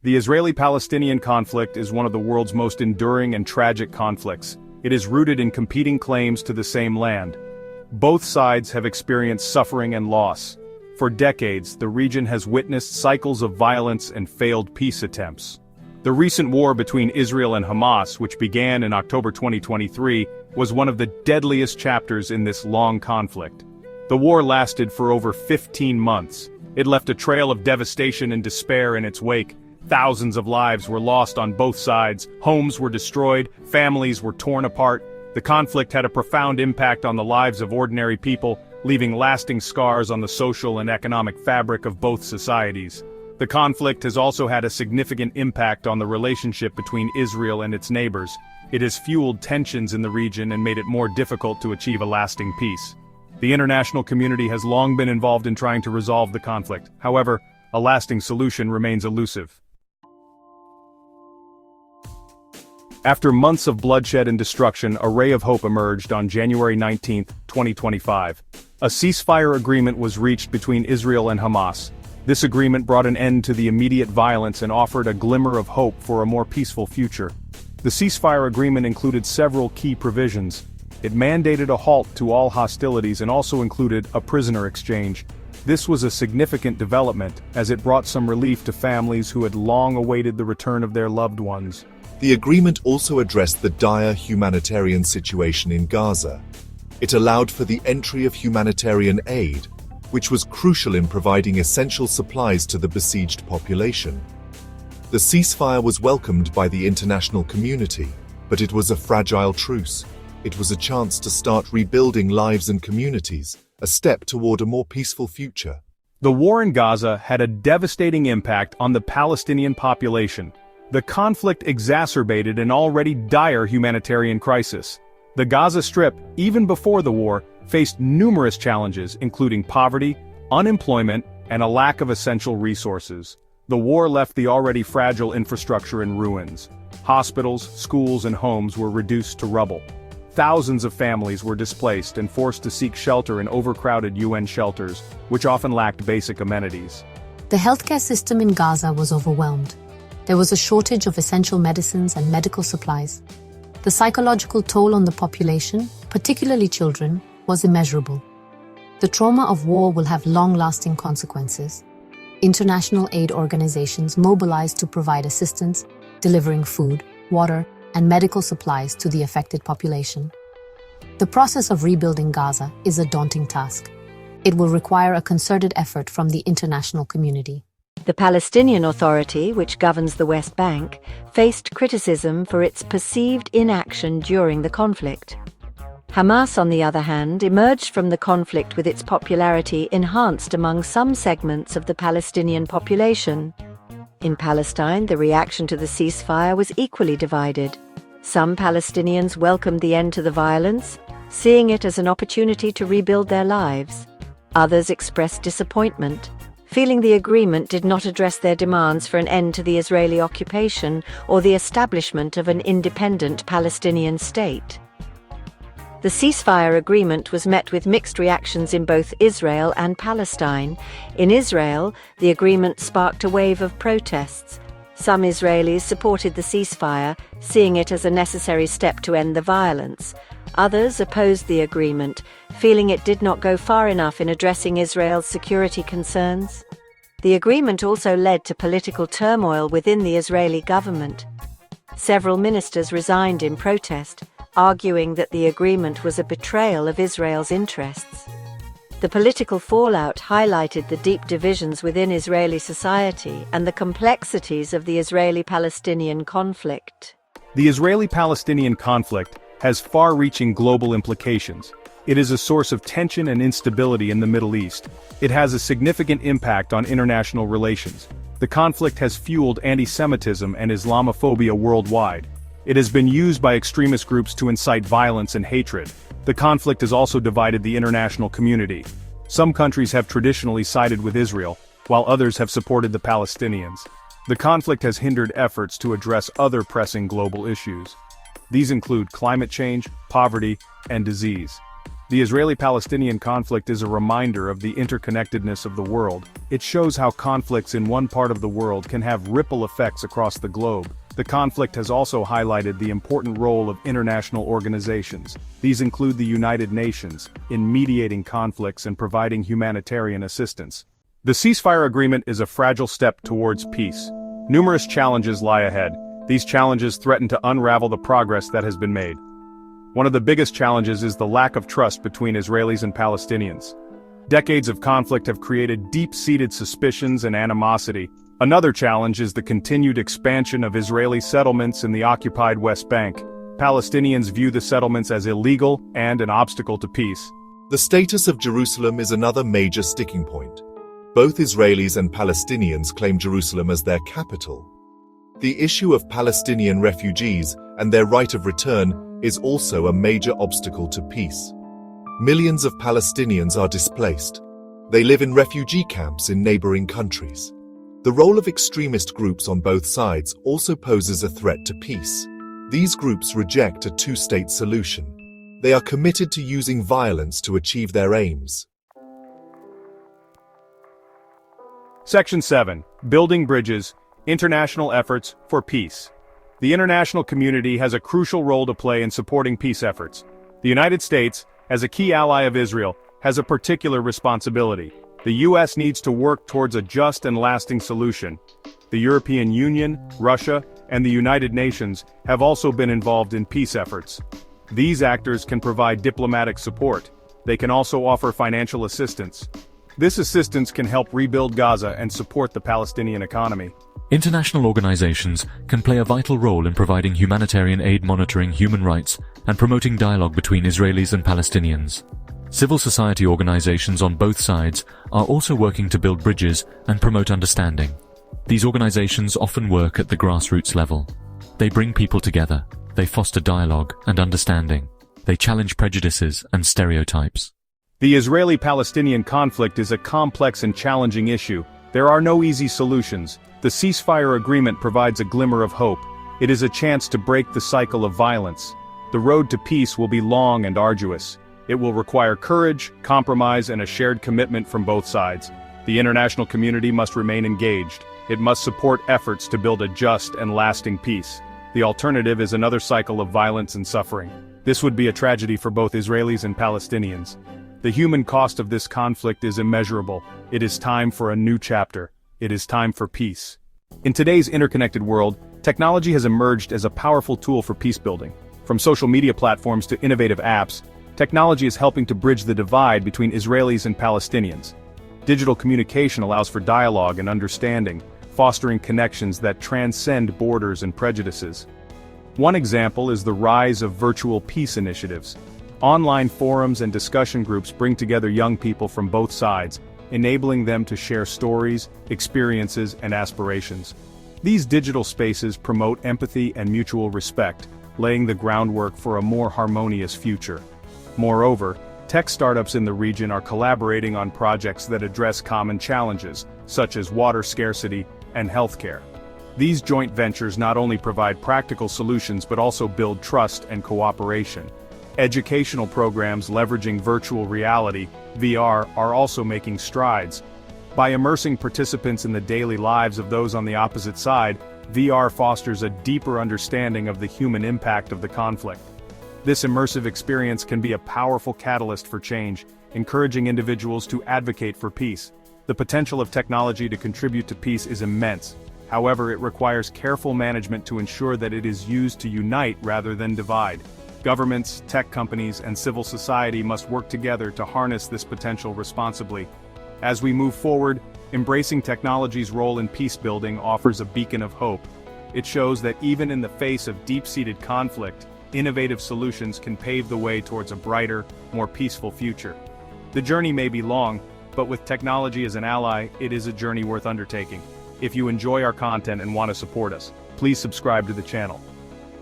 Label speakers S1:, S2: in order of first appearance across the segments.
S1: The Israeli-Palestinian conflict is one of the world's most enduring and tragic conflicts. It is rooted in competing claims to the same land. Both sides have experienced suffering and loss. For decades, the region has witnessed cycles of violence and failed peace attempts. The recent war between Israel and Hamas, which began in October 2023, was one of the deadliest chapters in this long conflict. The war lasted for over 15 months. It left a trail of devastation and despair in its wake. Thousands of lives were lost on both sides, homes were destroyed, families were torn apart. The conflict had a profound impact on the lives of ordinary people, leaving lasting scars on the social and economic fabric of both societies. The conflict has also had a significant impact on the relationship between Israel and its neighbors. It has fueled tensions in the region and made it more difficult to achieve a lasting peace. The international community has long been involved in trying to resolve the conflict. However, a lasting solution remains elusive. After months of bloodshed and destruction, a ray of hope emerged on January 19, 2025. A ceasefire agreement was reached between Israel and Hamas. This agreement brought an end to the immediate violence and offered a glimmer of hope for a more peaceful future. The ceasefire agreement included several key provisions. It mandated a halt to all hostilities and also included a prisoner exchange. This was a significant development, as it brought some relief to families who had long awaited the return of their loved ones.
S2: The agreement also addressed the dire humanitarian situation in Gaza. It allowed for the entry of humanitarian aid, which was crucial in providing essential supplies to the besieged population. The ceasefire was welcomed by the international community, but it was a fragile truce. It was a chance to start rebuilding lives and communities, a step toward a more peaceful future.
S1: The war in Gaza had a devastating impact on the Palestinian population. The conflict exacerbated an already dire humanitarian crisis. The Gaza Strip, even before the war, faced numerous challenges, including poverty, unemployment, and a lack of essential resources. The war left the already fragile infrastructure in ruins. Hospitals, schools, and homes were reduced to rubble. Thousands of families were displaced and forced to seek shelter in overcrowded UN shelters, which often lacked basic amenities.
S3: The healthcare system in Gaza was overwhelmed. There was a shortage of essential medicines and medical supplies. The psychological toll on the population, particularly children, was immeasurable. The trauma of war will have long-lasting consequences. International aid organizations mobilized to provide assistance, delivering food, water, and medical supplies to the affected population. The process of rebuilding Gaza is a daunting task. It will require a concerted effort from the international community.
S4: The Palestinian Authority, which governs the West Bank, faced criticism for its perceived inaction during the conflict. Hamas, on the other hand, emerged from the conflict with its popularity enhanced among some segments of the Palestinian population. In Palestine, the reaction to the ceasefire was equally divided. Some Palestinians welcomed the end to the violence, seeing it as an opportunity to rebuild their lives. Others expressed disappointment, feeling the agreement did not address their demands for an end to the Israeli occupation or the establishment of an independent Palestinian state. The ceasefire agreement was met with mixed reactions in both Israel and Palestine. In Israel, the agreement sparked a wave of protests. Some Israelis supported the ceasefire, seeing it as a necessary step to end the violence. Others opposed the agreement, feeling it did not go far enough in addressing Israel's security concerns. The agreement also led to political turmoil within the Israeli government. Several ministers resigned in protest, arguing that the agreement was a betrayal of Israel's interests. The political fallout highlighted the deep divisions within Israeli society and the complexities of the Israeli-Palestinian conflict.
S1: The Israeli-Palestinian conflict has far-reaching global implications. It is a source of tension and instability in the Middle East. It has a significant impact on international relations. The conflict has fueled anti-Semitism and Islamophobia worldwide. It has been used by extremist groups to incite violence and hatred. The conflict has also divided the international community. Some countries have traditionally sided with Israel, while others have supported the Palestinians. The conflict has hindered efforts to address other pressing global issues. These include climate change, poverty, and disease. The Israeli-Palestinian conflict is a reminder of the interconnectedness of the world. It shows how conflicts in one part of the world can have ripple effects across the globe. The conflict has also highlighted the important role of international organizations. These include the United Nations, in mediating conflicts and providing humanitarian assistance. The ceasefire agreement is a fragile step towards peace. Numerous challenges lie ahead. These challenges threaten to unravel the progress that has been made. One of the biggest challenges is the lack of trust between Israelis and Palestinians. Decades of conflict have created deep-seated suspicions and animosity. Another challenge is the continued expansion of Israeli settlements in the occupied West Bank. Palestinians view the settlements as illegal and an obstacle to peace.
S2: The status of Jerusalem is another major sticking point. Both Israelis and Palestinians claim Jerusalem as their capital. The issue of Palestinian refugees and their right of return is also a major obstacle to peace. Millions of Palestinians are displaced. They live in refugee camps in neighboring countries. The role of extremist groups on both sides also poses a threat to peace. These groups reject a two-state solution. They are committed to using violence to achieve their aims.
S1: Section 7. Building Bridges, International Efforts for Peace. The international community has a crucial role to play in supporting peace efforts. The United States, as a key ally of Israel, has a particular responsibility. The U.S. needs to work towards a just and lasting solution. The European Union, Russia, and the United Nations have also been involved in peace efforts. These actors can provide diplomatic support. They can also offer financial assistance. This assistance can help rebuild Gaza and support the Palestinian economy.
S5: International organizations can play a vital role in providing humanitarian aid, monitoring human rights, and promoting dialogue between Israelis and Palestinians. Civil society organizations on both sides are also working to build bridges and promote understanding. These organizations often work at the grassroots level. They bring people together, they foster dialogue and understanding, they challenge prejudices and stereotypes.
S1: The Israeli-Palestinian conflict is a complex and challenging issue. There are no easy solutions. The ceasefire agreement provides a glimmer of hope. It is a chance to break the cycle of violence. The road to peace will be long and arduous. It will require courage, compromise, and a shared commitment from both sides. The international community must remain engaged. It must support efforts to build a just and lasting peace. The alternative is another cycle of violence and suffering. This would be a tragedy for both Israelis and Palestinians. The human cost of this conflict is immeasurable. It is time for a new chapter. It is time for peace. In today's interconnected world, technology has emerged as a powerful tool for peace-building. From social media platforms to innovative apps, technology is helping to bridge the divide between Israelis and Palestinians. Digital communication allows for dialogue and understanding, fostering connections that transcend borders and prejudices. One example is the rise of virtual peace initiatives. Online forums and discussion groups bring together young people from both sides, enabling them to share stories, experiences, and aspirations. These digital spaces promote empathy and mutual respect, laying the groundwork for a more harmonious future. Moreover, tech startups in the region are collaborating on projects that address common challenges, such as water scarcity and healthcare. These joint ventures not only provide practical solutions but also build trust and cooperation. Educational programs leveraging virtual reality, VR, are also making strides. By immersing participants in the daily lives of those on the opposite side, VR fosters a deeper understanding of the human impact of the conflict. This immersive experience can be a powerful catalyst for change, encouraging individuals to advocate for peace. The potential of technology to contribute to peace is immense. However, it requires careful management to ensure that it is used to unite rather than divide. Governments, tech companies, and civil society must work together to harness this potential responsibly. As we move forward, embracing technology's role in peace-building offers a beacon of hope. It shows that even in the face of deep-seated conflict, innovative solutions can pave the way towards a brighter, more peaceful future. The journey may be long, but with technology as an ally, it is a journey worth undertaking. If you enjoy our content and want to support us, please subscribe to the channel.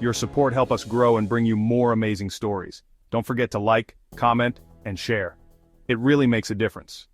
S1: Your support helps us grow and bring you more amazing stories. Don't forget to like, comment, and share. It really makes a difference.